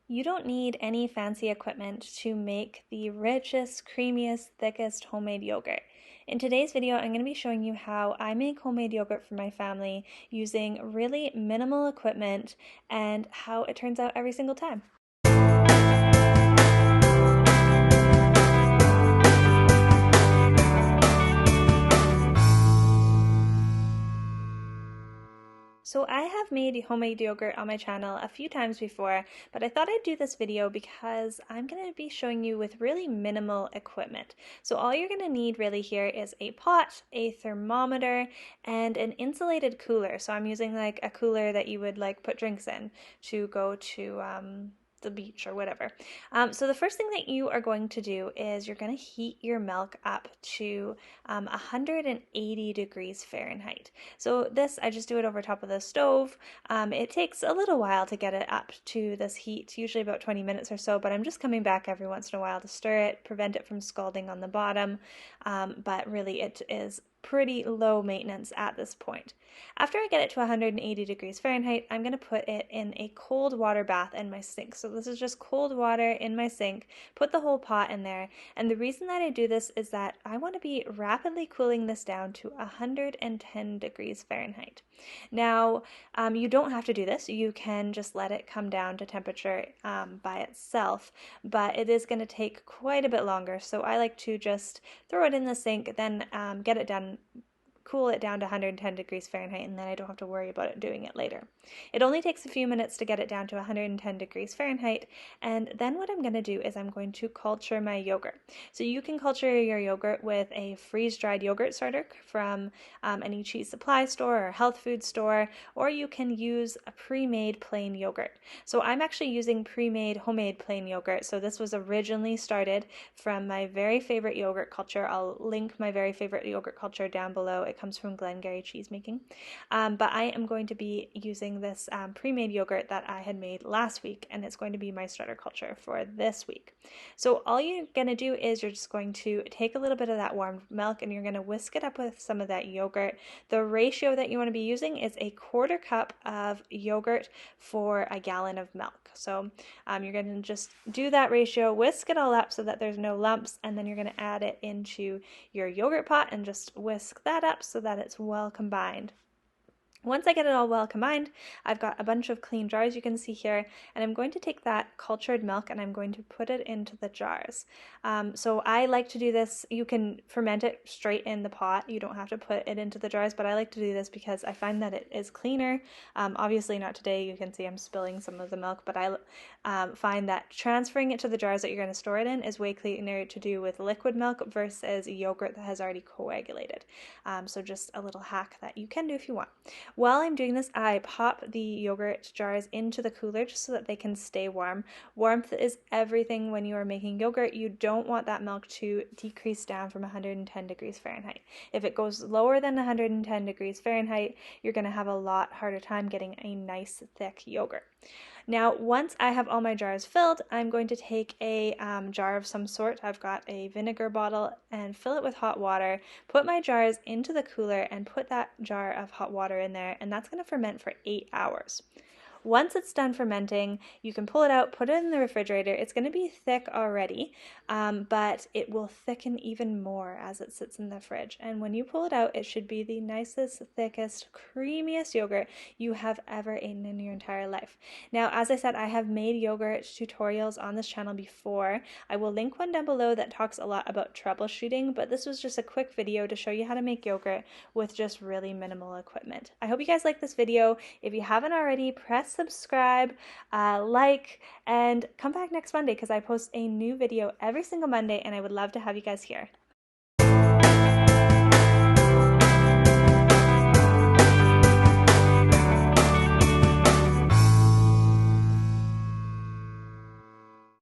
You don't need any fancy equipment to make the richest, creamiest, thickest homemade yogurt. In today's video, I'm going to be showing you how I make homemade yogurt for my family using really minimal equipment and how it turns out every single time. So I have made homemade yogurt on my channel a few times before, but I thought I'd do this video because I'm going to be showing you with really minimal equipment. So all you're going to need really here is a pot, a thermometer, and an insulated cooler. So I'm using like a cooler that you would like put drinks in to go to the beach or whatever. So the first thing that you are going to do is you're going to heat your milk up to 180 degrees Fahrenheit. So this, I just do it over top of the stove. It takes a little while to get it up to this heat, usually about 20 minutes or so, but I'm just coming back every once in a while to stir it, prevent it from scalding on the bottom, but really it is pretty low maintenance at this point. After I get it to 180 degrees Fahrenheit, I'm going to put it in a cold water bath in my sink. So this is just cold water in my sink, put the whole pot in there. And the reason that I do this is that I want to be rapidly cooling this down to 110 degrees Fahrenheit. Now, you don't have to do this. You can just let it come down to temperature by itself, but it is going to take quite a bit longer. So I like to just throw it in the sink, then get it done, cool it down to 110 degrees Fahrenheit, and then I don't have to worry about it doing it later. It only takes a few minutes to get it down to 110 degrees Fahrenheit, and then what I'm going to do is I'm going to culture my yogurt. So you can culture your yogurt with a freeze-dried yogurt starter from any cheese supply store or health food store, or you can use a pre-made plain yogurt. So I'm actually using pre-made homemade plain yogurt. So this was originally started from my very favorite yogurt culture. I'll link my very favorite yogurt culture down below. It comes from Glengarry Cheesemaking. But I am going to be using this pre-made yogurt that I had made last week, and it's going to be my starter culture for this week. So all you're going to do is you're just going to take a little bit of that warm milk and you're going to whisk it up with some of that yogurt. The ratio that you want to be using is a 1/4 cup of yogurt for a gallon of milk. So you're going to just do that ratio, whisk it all up so that there's no lumps, and then you're going to add it into your yogurt pot and just whisk that up so that it's well combined. Once I get it all well combined, I've got a bunch of clean jars you can see here, and I'm going to take that cultured milk and I'm going to put it into the jars. So I like to do this. You can ferment it straight in the pot. You don't have to put it into the jars, but I like to do this because I find that it is cleaner. Obviously not today. You can see I'm spilling some of the milk, but I find that transferring it to the jars that you're going to store it in is way cleaner to do with liquid milk versus yogurt that has already coagulated. So just a little hack that you can do if you want. While I'm doing this, I pop the yogurt jars into the cooler just so that they can stay warm. Warmth is everything when you are making yogurt. You don't want that milk to decrease down from 110 degrees Fahrenheit. If it goes lower than 110 degrees Fahrenheit, you're going to have a lot harder time getting a nice thick yogurt. Now, once I have all my jars filled, I'm going to take a jar of some sort. I've got a vinegar bottle and fill it with hot water, put my jars into the cooler and put that jar of hot water in there, and that's going to ferment for 8 hours. Once it's done fermenting, you can pull it out, put it in the refrigerator. It's going to be thick already, but it will thicken even more as it sits in the fridge. And when you pull it out, it should be the nicest, thickest, creamiest yogurt you have ever eaten in your entire life. Now, as I said, I have made yogurt tutorials on this channel before. I will link one down below that talks a lot about troubleshooting, but this was just a quick video to show you how to make yogurt with just really minimal equipment. I hope you guys like this video. If you haven't already, press subscribe, like, and come back next Monday because I post a new video every single Monday, and I would love to have you guys here.